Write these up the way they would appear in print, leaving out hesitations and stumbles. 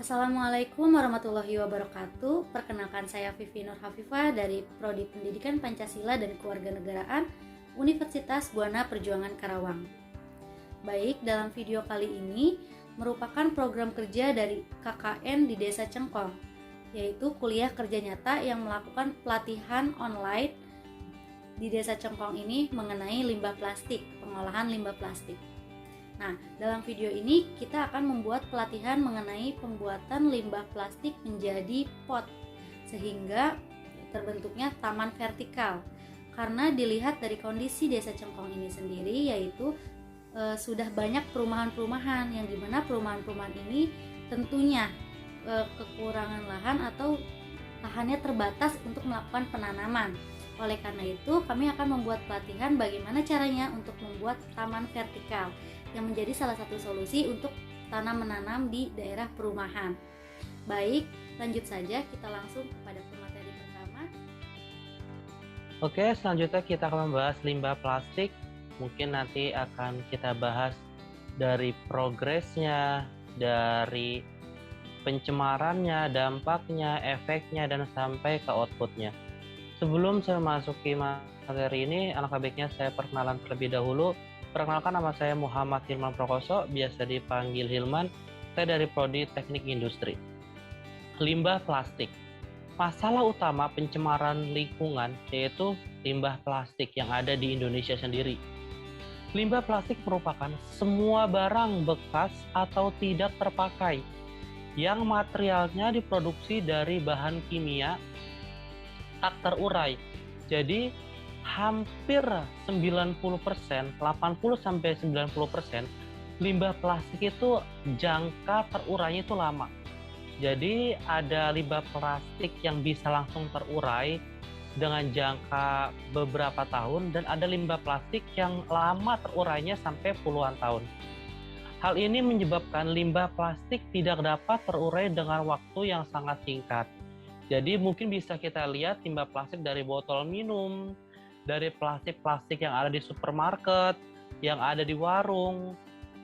Assalamualaikum warahmatullahi wabarakatuh. Perkenalkan, saya Vivi Nur Hafifah dari Prodi Pendidikan Pancasila dan Kewarganegaraan Universitas Buana Perjuangan Karawang. Baik, dalam video kali ini merupakan program kerja dari KKN di Desa Cengkong, yaitu kuliah kerja nyata yang melakukan pelatihan online di Desa Cengkong ini mengenai limbah plastik, pengolahan limbah plastik. Nah, dalam video ini kita akan membuat pelatihan mengenai pembuatan limbah plastik menjadi pot, sehingga terbentuknya taman vertikal. Karena dilihat dari kondisi Desa Cengkong ini sendiri, yaitu sudah banyak perumahan-perumahan, yang dimana perumahan-perumahan ini tentunya kekurangan lahan atau lahannya terbatas untuk melakukan penanaman. Oleh karena itu, kami akan membuat pelatihan bagaimana caranya untuk membuat taman vertikal, yang menjadi salah satu solusi untuk tanam menanam di daerah perumahan. Baik, lanjut saja, kita langsung kepada pemateri pertama. Oke, selanjutnya kita akan membahas limbah plastik. Mungkin nanti akan kita bahas dari progresnya, dari pencemarannya, dampaknya, efeknya, dan sampai ke outputnya. Sebelum saya masuki materi ini, alangkah baiknya saya perkenalan terlebih dahulu. Perkenalkan, nama saya Muhammad Hilman Prokoso, biasa dipanggil Hilman. Saya dari Prodi Teknik Industri. Limbah plastik. Masalah utama pencemaran lingkungan yaitu limbah plastik yang ada di Indonesia sendiri. Limbah plastik merupakan semua barang bekas atau tidak terpakai yang materialnya diproduksi dari bahan kimia tak terurai. Jadi hampir 90%, 80-90% limbah plastik itu jangka terurainya itu lama. Jadi ada limbah plastik yang bisa langsung terurai dengan jangka beberapa tahun, dan ada limbah plastik yang lama terurainya sampai puluhan tahun. Hal ini menyebabkan limbah plastik tidak dapat terurai dengan waktu yang sangat singkat. Jadi mungkin bisa kita lihat limbah plastik dari botol minum, dari plastik-plastik yang ada di supermarket, yang ada di warung,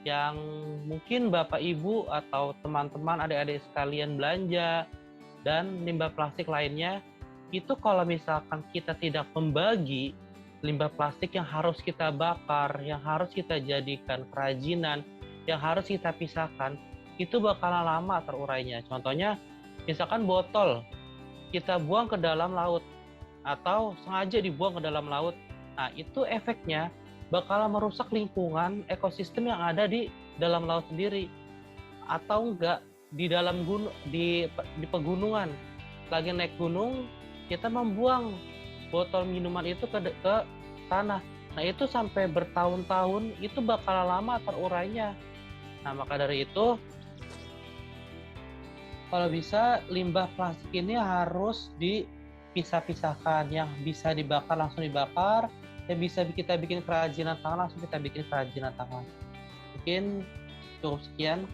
yang mungkin Bapak Ibu atau teman-teman adik-adik sekalian belanja, dan limbah plastik lainnya. Itu kalau misalkan kita tidak membagi limbah plastik yang harus kita bakar, yang harus kita jadikan kerajinan, yang harus kita pisahkan, itu bakalan lama terurainya. Contohnya, misalkan botol kita buang ke dalam laut, atau sengaja dibuang ke dalam laut. Nah, itu efeknya bakal merusak lingkungan ekosistem yang ada di dalam laut sendiri. Atau enggak di dalam di pegunungan. Lagi naik gunung, kita membuang botol minuman itu ke tanah. Nah, itu sampai bertahun-tahun itu bakal lama terurainya. Nah, maka dari itu kalau bisa limbah plastik ini harus dipisah-pisahkan, yang bisa dibakar langsung dibakar, yang bisa kita bikin kerajinan tangan langsung kita bikin kerajinan tangan. Mungkin cukup sekian.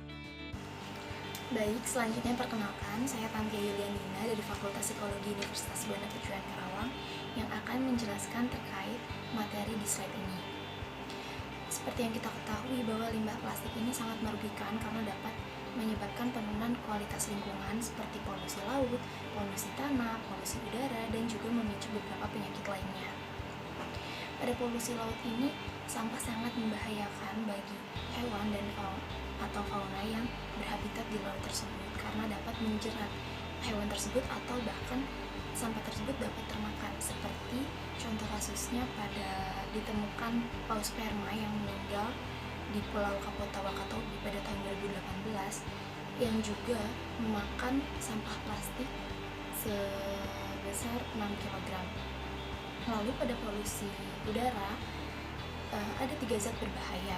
Baik, selanjutnya perkenalkan, saya Tantia Yulianina dari Fakultas Psikologi Universitas Buana Perjuangan Karawang yang akan menjelaskan terkait materi di slide ini. Seperti yang kita ketahui bahwa limbah plastik ini sangat merugikan karena dapat menyebabkan penurunan kualitas lingkungan seperti polusi laut, polusi tanah, polusi udara, dan juga memicu beberapa penyakit lainnya. Pada polusi laut ini, sampah sangat membahayakan bagi hewan dan fauna yang berhabitat di laut tersebut karena dapat menjerat hewan tersebut atau bahkan sampah tersebut dapat termakan, seperti contoh kasusnya pada ditemukan paus sperma yang meninggal di Pulau Kapota Wakatobi pada tahun 2018 yang juga memakan sampah plastik sebesar 6 kg. Lalu pada polusi udara ada 3 zat berbahaya,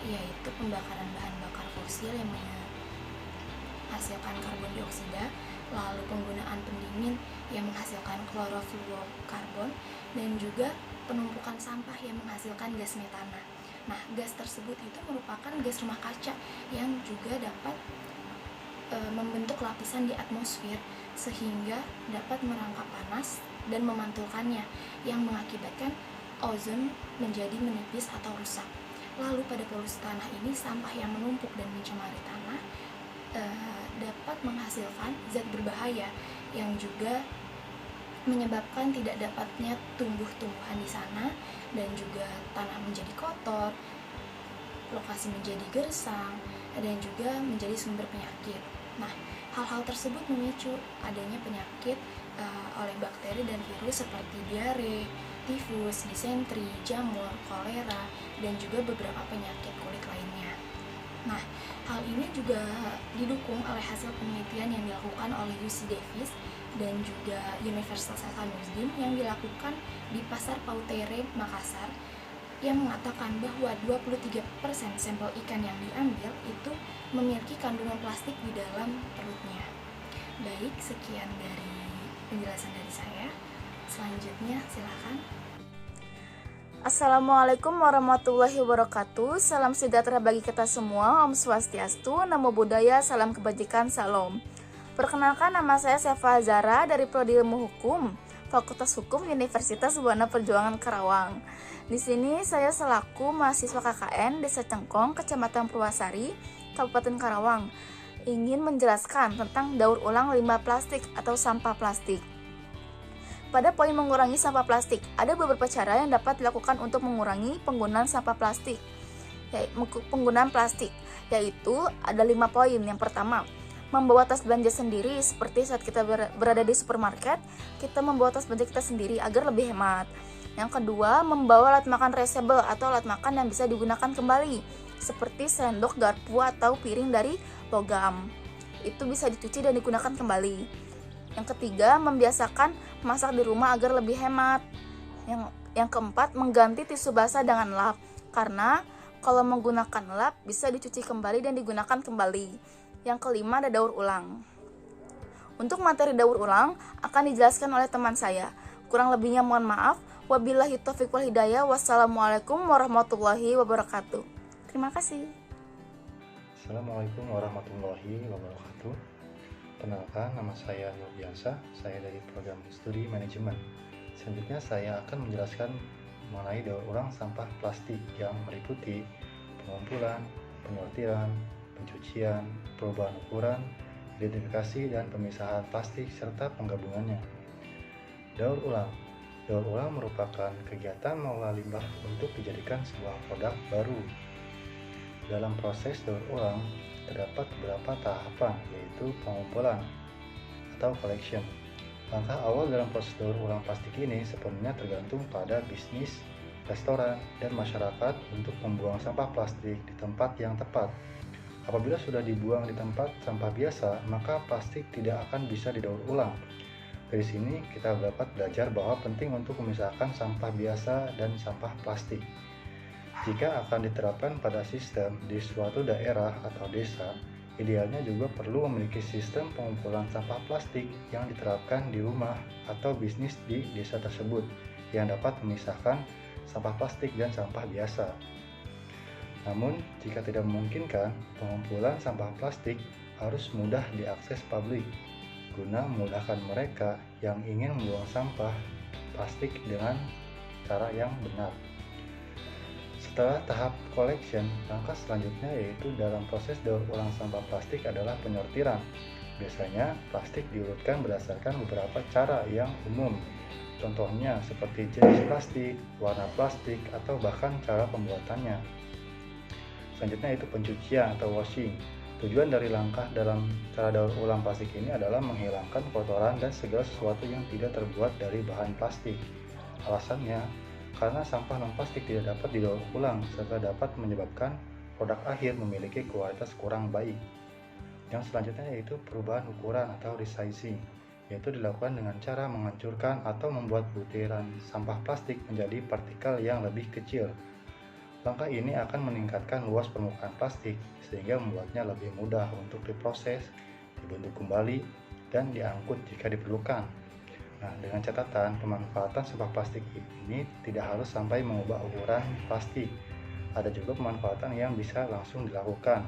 yaitu pembakaran bahan bakar fosil yang menghasilkan karbon dioksida, lalu penggunaan pendingin yang menghasilkan klorofluorokarbon, dan juga penumpukan sampah yang menghasilkan gas metana. Nah, gas tersebut itu merupakan gas rumah kaca yang juga dapat membentuk lapisan di atmosfer sehingga dapat merangkap panas dan memantulkannya yang mengakibatkan ozon menjadi menipis atau rusak. Lalu pada polusi tanah ini, sampah yang menumpuk dan mencemari tanah dapat menghasilkan zat berbahaya yang juga menyebabkan tidak dapatnya tumbuh-tumbuhan di sana, dan juga tanah menjadi kotor, lokasi menjadi gersang, dan juga menjadi sumber penyakit. Nah, hal-hal tersebut memicu adanya penyakit oleh bakteri dan virus seperti diare, tifus, disentri, jamur, kolera, dan juga beberapa penyakit kulit lainnya. Nah, hal ini juga didukung oleh hasil penelitian yang dilakukan oleh UC Davis dan juga Universitas Hasanuddin yang dilakukan di Pasar Pautere, Makassar, yang mengatakan bahwa 23% sampel ikan yang diambil itu memiliki kandungan plastik di dalam perutnya. Baik, sekian dari penjelasan dari saya. Selanjutnya silakan. Assalamualaikum warahmatullahi wabarakatuh. Salam sejahtera bagi kita semua. Om Swastiastu, Namo Buddhaya, salam kebajikan, salam. Perkenalkan, nama saya Sefa Zara dari Prodi Ilmu Hukum, Fakultas Hukum Universitas Buana Perjuangan Karawang. Di sini saya selaku mahasiswa KKN Desa Cengkong, Kecamatan Purwasari, Kabupaten Karawang, ingin menjelaskan tentang daur ulang limbah plastik atau sampah plastik. Pada poin mengurangi sampah plastik, ada beberapa cara yang dapat dilakukan untuk mengurangi penggunaan sampah plastik. Penggunaan plastik, yaitu ada 5 poin. Yang pertama, membawa tas belanja sendiri. Seperti saat kita berada di supermarket, kita membawa tas belanja kita sendiri agar lebih hemat. Yang kedua, membawa alat makan reusable atau alat makan yang bisa digunakan kembali, seperti sendok, garpu, atau piring dari logam. Itu bisa dicuci dan digunakan kembali. Yang ketiga, membiasakan masak di rumah agar lebih hemat. Yang keempat, mengganti tisu basah dengan lap, karena kalau menggunakan lap bisa dicuci kembali dan digunakan kembali. Yang kelima, ada daur ulang. Untuk materi daur ulang akan dijelaskan oleh teman saya. Kurang lebihnya mohon maaf. Wabillahi taufiq wal hidayah. Wassalamualaikum warahmatullahi wabarakatuh. Terima kasih. Assalamualaikum warahmatullahi wabarakatuh. Perkenalkan, nama saya Nur Biasa, saya dari program studi manajemen. Selanjutnya saya akan menjelaskan mengenai daur ulang sampah plastik yang meliputi pengumpulan, penyortiran, pencucian, perubahan ukuran, identifikasi dan pemisahan plastik serta penggabungannya. Daur ulang merupakan kegiatan mengolah limbah untuk dijadikan sebuah produk baru. Dalam proses daur ulang terdapat beberapa tahapan, yaitu pengumpulan atau collection. Langkah awal dalam proses daur ulang plastik ini sepenuhnya tergantung pada bisnis, restoran, dan masyarakat untuk membuang sampah plastik di tempat yang tepat. Apabila sudah dibuang di tempat sampah biasa, maka plastik tidak akan bisa didaur ulang. Dari sini kita dapat belajar bahwa penting untuk memisahkan sampah biasa dan sampah plastik. Jika akan diterapkan pada sistem di suatu daerah atau desa, idealnya juga perlu memiliki sistem pengumpulan sampah plastik yang diterapkan di rumah atau bisnis di desa tersebut yang dapat memisahkan sampah plastik dan sampah biasa. Namun, jika tidak memungkinkan, pengumpulan sampah plastik harus mudah diakses publik guna memudahkan mereka yang ingin membuang sampah plastik dengan cara yang benar. Setelah tahap collection, langkah selanjutnya yaitu dalam proses daur ulang sampah plastik adalah penyortiran. Biasanya, plastik diurutkan berdasarkan beberapa cara yang umum. Contohnya seperti jenis plastik, warna plastik, atau bahkan cara pembuatannya. Selanjutnya itu pencucian atau washing. Tujuan dari langkah dalam cara daur ulang plastik ini adalah menghilangkan kotoran dan segala sesuatu yang tidak terbuat dari bahan plastik. Alasannya, karena sampah non-plastik tidak dapat didaur ulang serta dapat menyebabkan produk akhir memiliki kualitas kurang baik. Yang selanjutnya yaitu perubahan ukuran atau resizing, yaitu dilakukan dengan cara menghancurkan atau membuat butiran sampah plastik menjadi partikel yang lebih kecil. Langkah ini akan meningkatkan luas permukaan plastik sehingga membuatnya lebih mudah untuk diproses, dibentuk kembali, dan diangkut jika diperlukan. Nah, dengan catatan pemanfaatan sampah plastik ini tidak harus sampai mengubah ukuran plastik. Ada juga pemanfaatan yang bisa langsung dilakukan.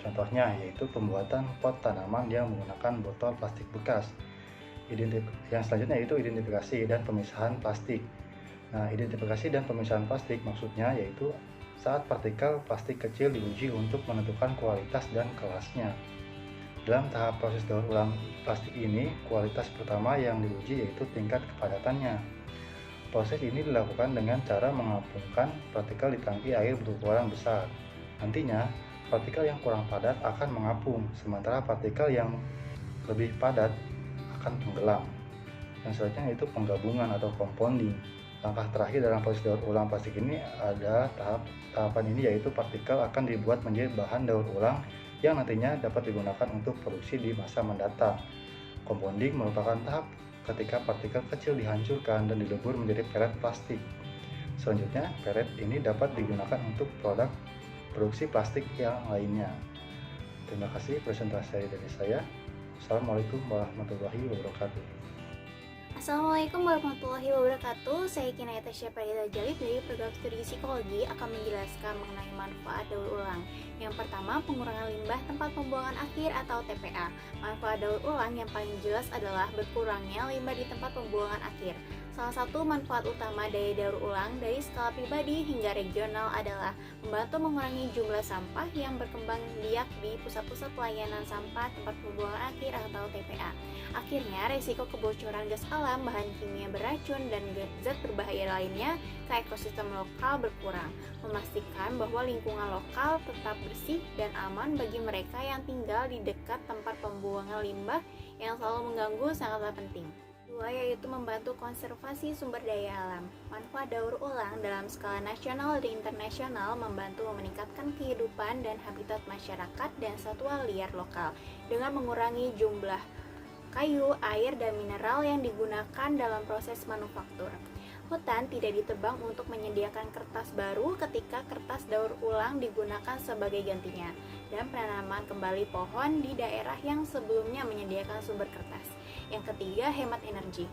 Contohnya yaitu pembuatan pot tanaman yang menggunakan botol plastik bekas. Yang selanjutnya yaitu identifikasi dan pemisahan plastik. Nah, identifikasi dan pemisahan plastik maksudnya yaitu saat partikel plastik kecil diuji untuk menentukan kualitas dan kelasnya. Dalam tahap proses daur ulang plastik ini, kualitas pertama yang diuji yaitu tingkat kepadatannya. Proses ini dilakukan dengan cara mengapungkan partikel di tangki air berukuran besar. Nantinya, partikel yang kurang padat akan mengapung, sementara partikel yang lebih padat akan tenggelam. Dan selanjutnya itu penggabungan atau compounding. Langkah terakhir dalam proses daur ulang plastik ini ada tahapan ini, yaitu partikel akan dibuat menjadi bahan daur ulang yang nantinya dapat digunakan untuk produksi di masa mendatang. Compounding merupakan tahap ketika partikel kecil dihancurkan dan dilebur menjadi peret plastik. Selanjutnya, peret ini dapat digunakan untuk produk produksi plastik yang lainnya. Terima kasih presentasi dari saya. Assalamualaikum warahmatullahi wabarakatuh. Assalamualaikum warahmatullahi wabarakatuh. Saya Kinayata Syafrida Jalib dari program studi psikologi akan menjelaskan mengenai manfaat daur ulang. Yang pertama, pengurangan limbah tempat pembuangan akhir atau TPA. Manfaat daur ulang yang paling jelas adalah berkurangnya limbah di tempat pembuangan akhir. Salah satu manfaat utama dari daur ulang dari skala pribadi hingga regional adalah membantu mengurangi jumlah sampah yang berkembang biak di pusat-pusat pelayanan sampah tempat pembuangan akhir atau TPA. Akhirnya, resiko kebocoran gas alam, bahan kimia beracun, dan zat berbahaya lainnya ke ekosistem lokal berkurang, memastikan bahwa lingkungan lokal tetap bersih dan aman bagi mereka yang tinggal di dekat tempat pembuangan limbah yang selalu mengganggu sangatlah penting. Kedua, yaitu membantu konservasi sumber daya alam. Manfaat daur ulang dalam skala nasional dan internasional membantu meningkatkan kehidupan dan habitat masyarakat dan satwa liar lokal dengan mengurangi jumlah kayu, air, dan mineral yang digunakan dalam proses manufaktur. Hutan tidak ditebang untuk menyediakan kertas baru ketika kertas daur ulang digunakan sebagai gantinya, dan penanaman kembali pohon di daerah yang sebelumnya menyediakan sumber kertas. Yang ketiga, hemat energi.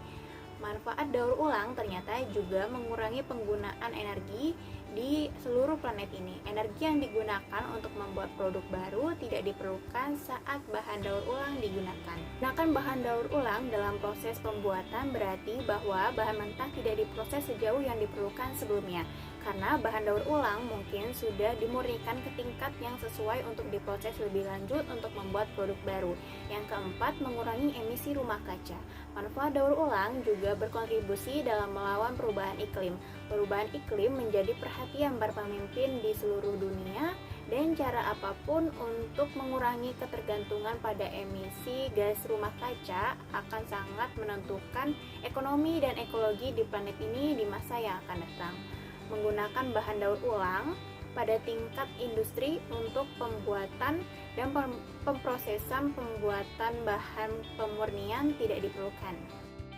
Manfaat daur ulang ternyata juga mengurangi penggunaan energi di seluruh planet ini. Energi yang digunakan untuk membuat produk baru tidak diperlukan saat bahan daur ulang digunakan. Gunakan bahan daur ulang dalam proses pembuatan berarti bahwa bahan mentah tidak diproses sejauh yang diperlukan sebelumnya, karena bahan daur ulang mungkin sudah dimurnikan ke tingkat yang sesuai untuk diproses lebih lanjut untuk membuat produk baru. Yang keempat, mengurangi emisi rumah kaca. Manfaat daur ulang juga berkontribusi dalam melawan perubahan iklim. Perubahan iklim menjadi perhatian para pemimpin di seluruh dunia, dan cara apapun untuk mengurangi ketergantungan pada emisi gas rumah kaca akan sangat menentukan ekonomi dan ekologi di planet ini di masa yang akan datang. Menggunakan bahan daur ulang pada tingkat industri untuk pembuatan dan pemprosesan pembuatan bahan pemurnian tidak diperlukan.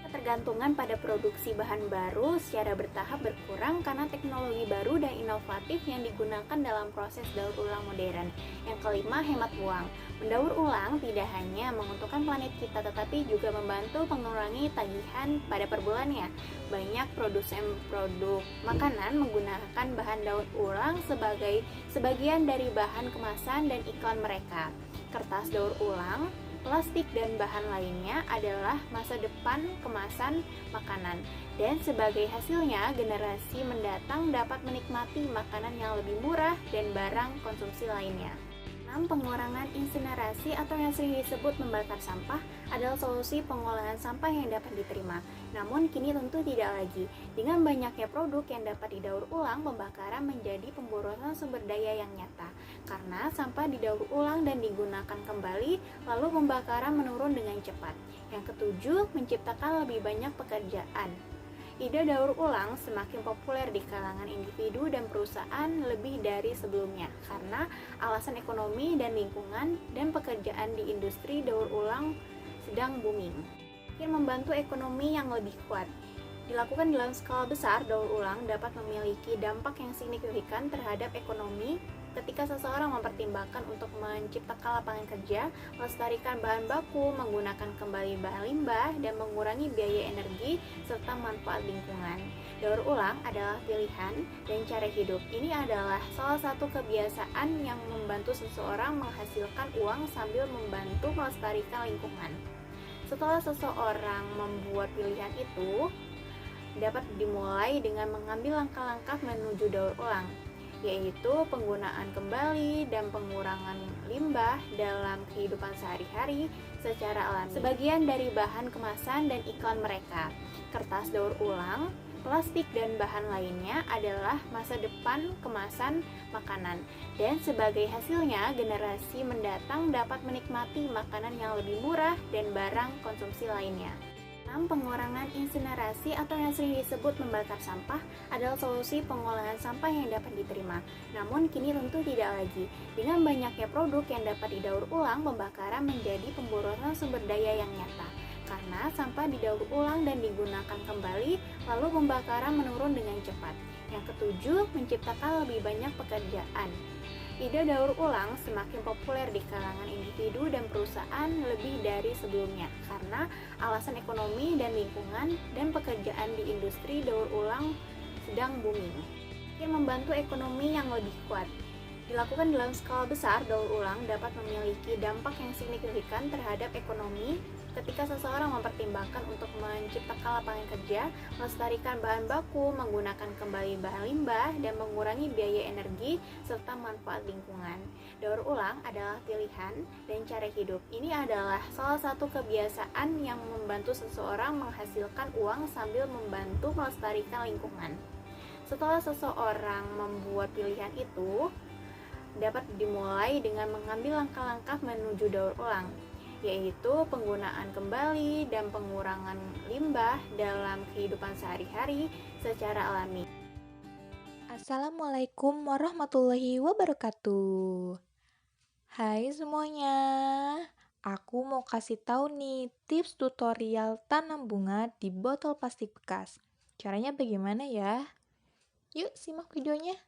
Ketergantungan pada produksi bahan baru secara bertahap berkurang karena teknologi baru dan inovatif yang digunakan dalam proses daur ulang modern. Yang kelima, hemat uang. Mendaur ulang tidak hanya menguntungkan planet kita, tetapi juga membantu mengurangi tagihan pada per bulannya. Banyak produsen produk makanan menggunakan bahan daur ulang sebagai sebagian dari bahan kemasan dan iklan mereka. Kertas daur ulang, plastik, dan bahan lainnya adalah masa depan kemasan makanan, dan sebagai hasilnya generasi mendatang dapat menikmati makanan yang lebih murah dan barang konsumsi lainnya. 6. Pengurangan insinerasi atau yang sering disebut membakar sampah adalah solusi pengolahan sampah yang dapat diterima. Namun kini tentu tidak lagi. Dengan banyaknya produk yang dapat didaur ulang, pembakaran menjadi pemborosan sumber daya yang nyata. Karena sampah didaur ulang dan digunakan kembali, lalu pembakaran menurun dengan cepat. Yang ketujuh, menciptakan lebih banyak pekerjaan. Ide daur ulang semakin populer di kalangan individu dan perusahaan lebih dari sebelumnya karena alasan ekonomi dan lingkungan, dan pekerjaan di industri daur ulang sedang booming. Makin membantu ekonomi yang lebih kuat. Dilakukan dalam skala besar, daur ulang dapat memiliki dampak yang signifikan terhadap ekonomi ketika seseorang mempertimbangkan untuk menciptakan lapangan kerja, melestarikan bahan baku, menggunakan kembali bahan limbah, dan mengurangi biaya energi serta manfaat lingkungan. Daur ulang adalah pilihan dan cara hidup. Ini adalah salah satu kebiasaan yang membantu seseorang menghasilkan uang sambil membantu melestarikan lingkungan. Setelah seseorang membuat pilihan itu, dapat dimulai dengan mengambil langkah-langkah menuju daur ulang. yaitu penggunaan kembali dan pengurangan limbah dalam kehidupan sehari-hari secara alami. Sebagian dari bahan kemasan dan iklan mereka, kertas daur ulang, plastik dan bahan lainnya adalah masa depan kemasan makanan, dan sebagai hasilnya generasi mendatang dapat menikmati makanan yang lebih murah dan barang konsumsi lainnya. Pengurangan insinerasi atau yang sering disebut membakar sampah adalah solusi pengolahan sampah yang dapat diterima. Namun kini tentu tidak lagi. Dengan banyaknya produk yang dapat didaur ulang, pembakaran menjadi pemborosan sumber daya yang nyata. Karena sampah didaur ulang dan digunakan kembali, lalu pembakaran menurun dengan cepat. Yang ketujuh, menciptakan lebih banyak pekerjaan. Ide daur ulang semakin populer di kalangan individu dan perusahaan lebih dari sebelumnya karena alasan ekonomi dan lingkungan, dan pekerjaan di industri daur ulang sedang booming. Yang membantu ekonomi yang lebih kuat. Dilakukan dalam skala besar, daur ulang dapat memiliki dampak yang signifikan terhadap ekonomi ketika seseorang mempertimbangkan untuk menciptakan lapangan kerja, melestarikan bahan baku, menggunakan kembali bahan limbah, dan mengurangi biaya energi serta manfaat lingkungan. Daur ulang adalah pilihan dan cara hidup. Ini adalah salah satu kebiasaan yang membantu seseorang menghasilkan uang sambil membantu melestarikan lingkungan. Setelah seseorang membuat pilihan itu, dapat dimulai dengan mengambil langkah-langkah menuju daur ulang, yaitu penggunaan kembali dan pengurangan limbah dalam kehidupan sehari-hari secara alami. Assalamualaikum warahmatullahi wabarakatuh. Hai semuanya, aku mau kasih tahu nih tips tutorial tanam bunga di botol plastik bekas. Caranya bagaimana ya? Yuk simak videonya.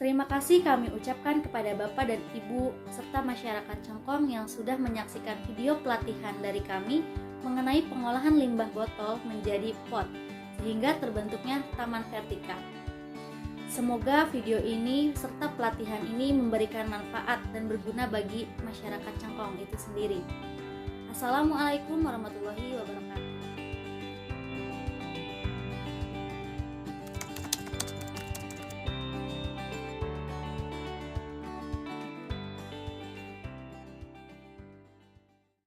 Terima kasih kami ucapkan kepada Bapak dan Ibu serta masyarakat Cengkong yang sudah menyaksikan video pelatihan dari kami mengenai pengolahan limbah botol menjadi pot, sehingga terbentuknya taman vertikal. Semoga video ini serta pelatihan ini memberikan manfaat dan berguna bagi masyarakat Cengkong itu sendiri. Assalamualaikum warahmatullahi wabarakatuh.